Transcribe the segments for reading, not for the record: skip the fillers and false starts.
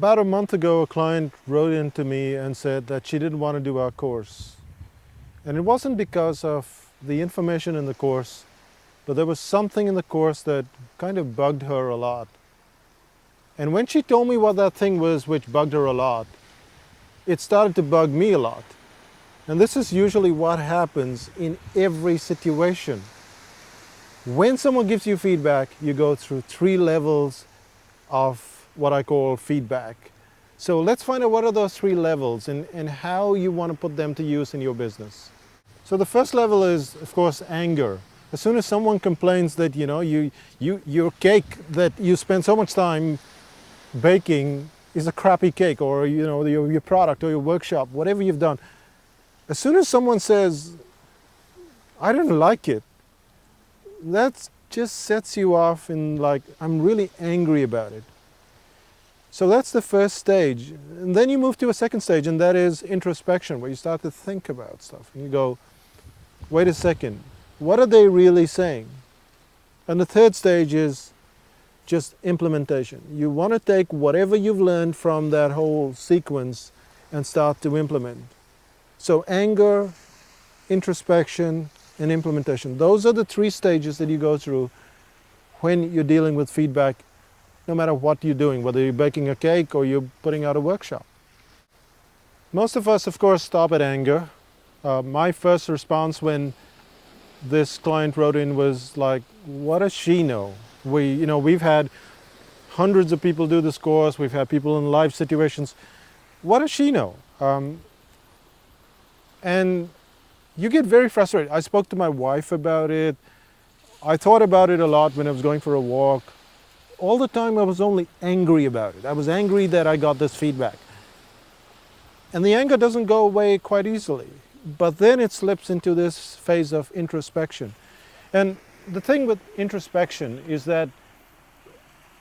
About a month ago, a client wrote in to me and said that she didn't want to do our course. And it wasn't because of the information in the course, but there was something in the course that kind of bugged her a lot. And when she told me what that thing was which bugged her a lot, it started to bug me a lot. And this is usually what happens in every situation. When someone gives you feedback, you go through 3 levels of what I call feedback. So let's find out what are those 3 levels and how you want to put them to use in your business. So the first level is, of course, anger. As soon as someone complains that, your cake that you spend so much time baking is a crappy cake, or, your product or your workshop, whatever you've done. As soon as someone says, I didn't like it, that just sets you off in like, I'm really angry about it. So that's the first stage. And then you move to a second stage, and that is introspection, where you start to think about stuff. And you go, wait a second, what are they really saying? And the third stage is just implementation. You want to take whatever you've learned from that whole sequence and start to implement. So anger, introspection, and implementation. Those are the 3 stages that you go through when you're dealing with feedback, no matter what you're doing, whether you're baking a cake or you're putting out a workshop. Most of us, of course, stop at anger. My first response when this client wrote in was like, what does she know? We've had hundreds of people do this course. We've had people in live situations. What does she know? And you get very frustrated. I spoke to my wife about it. I thought about it a lot when I was going for a walk. All the time I was only angry about it. I was angry that I got this feedback. And the anger doesn't go away quite easily. But then it slips into this phase of introspection. And the thing with introspection is that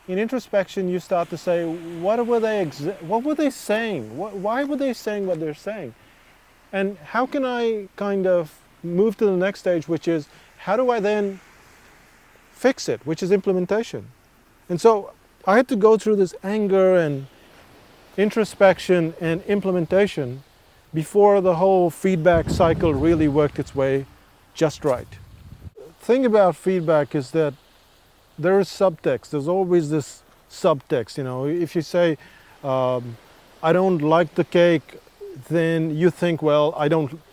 in introspection you start to say, what were they saying? Why were they saying what they're saying? And how can I kind of move to the next stage, which is, how do I then fix it, which is implementation? And so I had to go through this anger and introspection and implementation before the whole feedback cycle really worked its way just right. The thing about feedback is that there is subtext. There's always this subtext. If you say, I don't like the cake, then you think, well,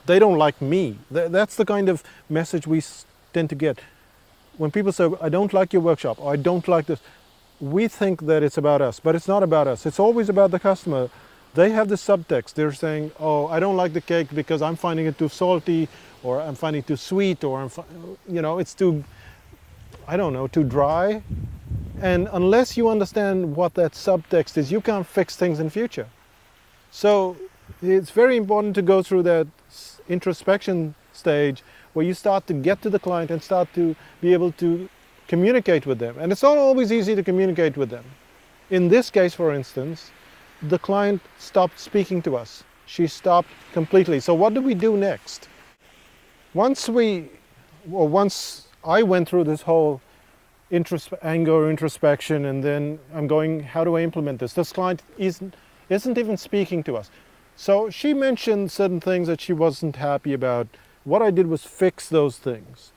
they don't like me. That's the kind of message we tend to get. When people say, I don't like your workshop, or I don't like this, we think that it's about us, but it's not about us. It's always about the customer. They have the subtext. They're saying, oh, I don't like the cake because I'm finding it too salty, or I'm finding it too sweet, or it's too, too dry. And unless you understand what that subtext is, you can't fix things in future. So it's very important to go through that introspection stage where you start to get to the client and start to be able to communicate with them. And it's not always easy to communicate with them. In this case, for instance, the client stopped speaking to us. She stopped completely. So what do we do next? Once I went through this whole anger, introspection, and then I'm going, how do I implement this? This client isn't even speaking to us. So she mentioned certain things that she wasn't happy about. What I did was fix those things.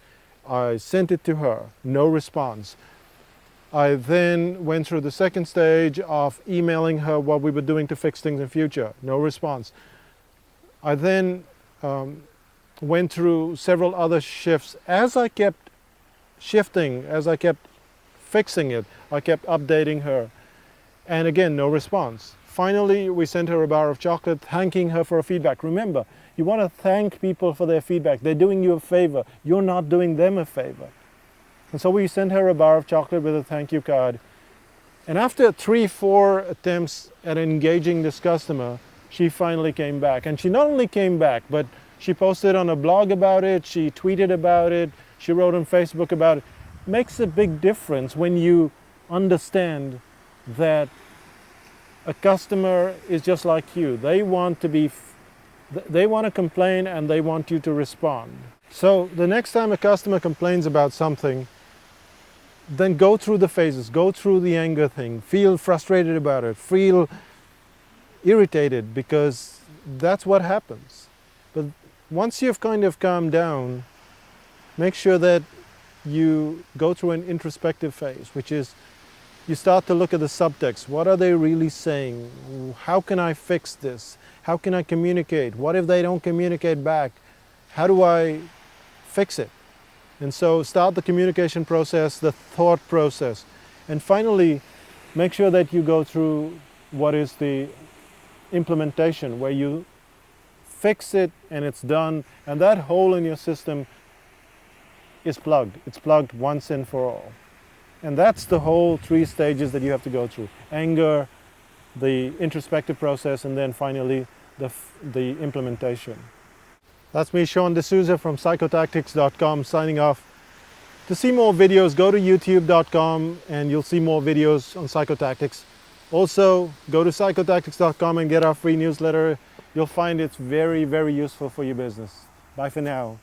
I sent it to her, no response. I then went through the second stage of emailing her what we were doing to fix things in future, no response. I then went through several other shifts. As I kept shifting, as I kept fixing it, I kept updating her. And again, no response. Finally, we sent her a bar of chocolate, thanking her for her feedback. Remember, you want to thank people for their feedback. They're doing you a favor. You're not doing them a favor. And so we sent her a bar of chocolate with a thank you card. And after 3-4 attempts at engaging this customer, she finally came back. And she not only came back, but she posted on a blog about it, she tweeted about it, she wrote on Facebook about it. It makes a big difference when you understand that a customer is just like you. They want to complain and they want you to respond. So the next time a customer complains about something, then go through the phases, go through the anger thing, feel frustrated about it, feel irritated because that's what happens. But once you've kind of calmed down, make sure that you go through an introspective phase, which is you start to look at the subtext. What are they really saying? How can I fix this? How can I communicate? What if they don't communicate back? How do I fix it? And so start the communication process, the thought process. And finally, make sure that you go through what is the implementation, where you fix it and it's done, and that hole in your system is plugged. It's plugged once and for all. And that's the whole 3 stages that you have to go through. Anger, the introspective process, and then finally the implementation. That's me, Sean D'Souza from Psychotactics.com, signing off. To see more videos, go to youtube.com and you'll see more videos on psychotactics. Also, go to psychotactics.com and get our free newsletter. You'll find it's very, very useful for your business. Bye for now.